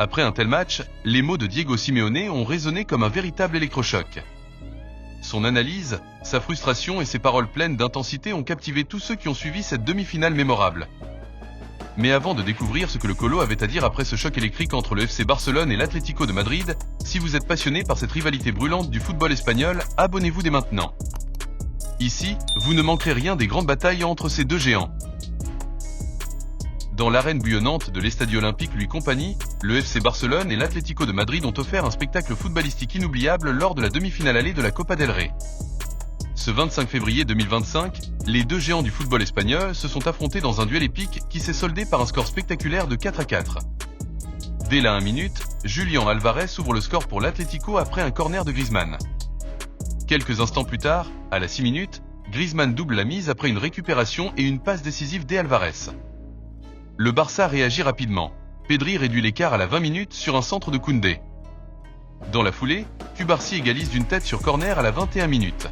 Après un tel match, les mots de Diego Simeone ont résonné comme un véritable électrochoc. Son analyse, sa frustration et ses paroles pleines d'intensité ont captivé tous ceux qui ont suivi cette demi-finale mémorable. Mais avant de découvrir ce que le Colo avait à dire après ce choc électrique entre le FC Barcelone et l'Atlético de Madrid, si vous êtes passionné par cette rivalité brûlante du football espagnol, abonnez-vous dès maintenant. Ici, vous ne manquerez rien des grandes batailles entre ces deux géants. Dans l'arène bouillonnante de l'Estadio Olympique Louis Compagnie, le FC Barcelone et l'Atlético de Madrid ont offert un spectacle footballistique inoubliable lors de la demi-finale allée de la Copa del Rey. Ce 25 février 2025, les deux géants du football espagnol se sont affrontés dans un duel épique qui s'est soldé par un score spectaculaire de 4-4. Dès la 1 minute, Julián Álvarez ouvre le score pour l'Atlético après un corner de Griezmann. Quelques instants plus tard, à la 6 minutes, Griezmann double la mise après une récupération et une passe décisive d'Álvarez. Le Barça réagit rapidement. Pedri réduit l'écart à la 20 minutes sur un centre de Koundé. Dans la foulée, Cubarsí égalise d'une tête sur corner à la 21 minutes.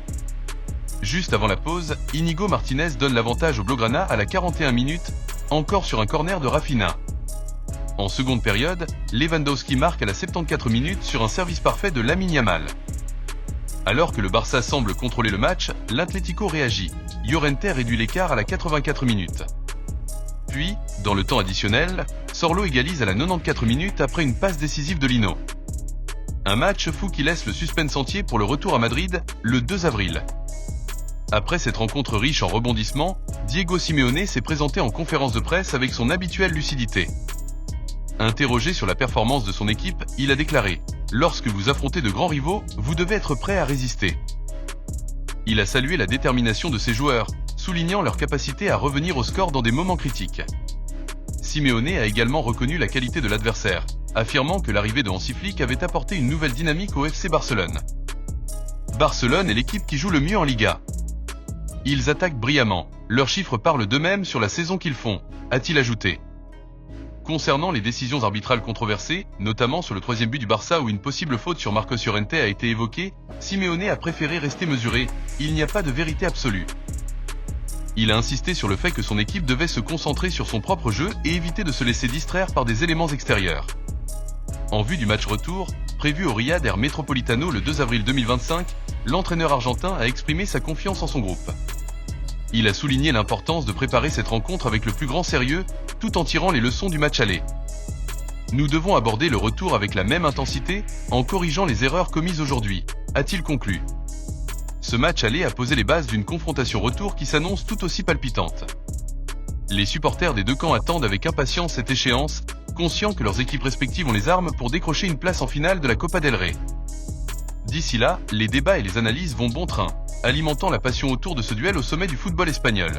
Juste avant la pause, Íñigo Martínez donne l'avantage au Blaugrana à la 41 minutes, encore sur un corner de Rafinha. En seconde période, Lewandowski marque à la 74 minutes sur un service parfait de Lamine Yamal. Alors que le Barça semble contrôler le match, l'Atlético réagit. Llorente réduit l'écart à la 84 minutes. Puis, dans le temps additionnel, Sorlo égalise à la 94 minutes après une passe décisive de Lino. Un match fou qui laisse le suspense entier pour le retour à Madrid, le 2 avril. Après cette rencontre riche en rebondissements, Diego Simeone s'est présenté en conférence de presse avec son habituelle lucidité. Interrogé sur la performance de son équipe, il a déclaré « Lorsque vous affrontez de grands rivaux, vous devez être prêt à résister ». Il a salué la détermination de ses joueurs, soulignant leur capacité à revenir au score dans des moments critiques. Simeone a également reconnu la qualité de l'adversaire, affirmant que l'arrivée de Hansi Flick avait apporté une nouvelle dynamique au FC Barcelone. Barcelone est l'équipe qui joue le mieux en Liga. Ils attaquent brillamment, leurs chiffres parlent d'eux-mêmes sur la saison qu'ils font, a-t-il ajouté. Concernant les décisions arbitrales controversées, notamment sur le troisième but du Barça où une possible faute sur Marcos Llorente a été évoquée, Simeone a préféré rester mesuré, il n'y a pas de vérité absolue. Il a insisté sur le fait que son équipe devait se concentrer sur son propre jeu et éviter de se laisser distraire par des éléments extérieurs. En vue du match retour, prévu au Riyad Air Metropolitano le 2 avril 2025, l'entraîneur argentin a exprimé sa confiance en son groupe. Il a souligné l'importance de préparer cette rencontre avec le plus grand sérieux, tout en tirant les leçons du match aller. Nous devons aborder le retour avec la même intensité, en corrigeant les erreurs commises aujourd'hui, a-t-il conclu. Ce match aller a posé les bases d'une confrontation retour qui s'annonce tout aussi palpitante. Les supporters des deux camps attendent avec impatience cette échéance, conscients que leurs équipes respectives ont les armes pour décrocher une place en finale de la Copa del Rey. D'ici là, les débats et les analyses vont bon train, alimentant la passion autour de ce duel au sommet du football espagnol.